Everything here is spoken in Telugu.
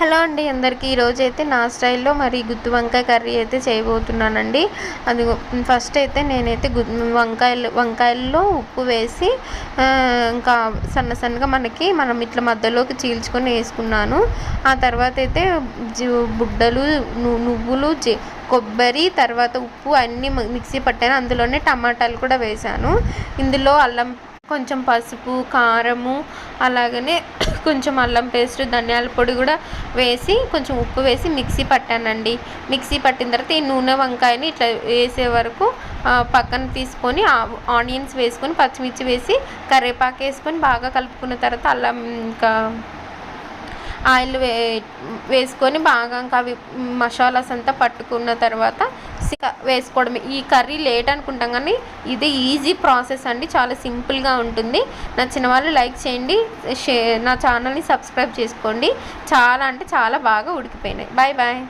హలో అండి అందరికీ. ఈరోజైతే నా స్టైల్లో మరి గుత్తి వంకాయ కర్రీ అయితే చేయబోతున్నానండి. అది ఫస్ట్ అయితే నేనైతే వంకాయల్లో ఉప్పు వేసి ఇంకా సన్నగా మనం ఇట్లా మధ్యలోకి చీల్చుకొని వేసుకున్నాను. ఆ తర్వాత అయితే బుడ్డలు, నువ్వులు, కొబ్బరి, తర్వాత ఉప్పు అన్నీ మిక్సీ పట్టాను. అందులోనే టమాటాలు కూడా వేసాను. ఇందులో అల్లం, కొంచెం పసుపు, కారము, అలాగనే కొంచెం అల్లం పేస్ట్, ధనియాల పొడి కూడా వేసి కొంచెం ఉప్పు వేసి మిక్సీ పట్టానండి. మిక్సీ పట్టిన తర్వాత ఈ నూనె వంకాయని ఇట్లా వేసే వరకు పక్కన తీసుకొని ఆనియన్స్ వేసుకొని, పచ్చిమిర్చి వేసి, కరివేపాకు వేసుకొని బాగా కలుపుకున్న తర్వాత అల్లం ఇంకా ఆయిల్ వేసుకొని బాగా ఇంకా అవి మసాలాస్ అంతా పట్టుకున్న తర్వాత వేసుకోవడమే. ఈ కర్రీ లేట్ అనుకుంటాం కానీ ఇది ఈజీ ప్రాసెస్ అండి, చాలా సింపుల్గా ఉంటుంది. నచ్చిన వాళ్ళు లైక్ చేయండి, నా ఛానల్ని సబ్స్క్రైబ్ చేసుకోండి. చాలా అంటే చాలా బాగా ఉడికిపోయినాయి. Bye bye.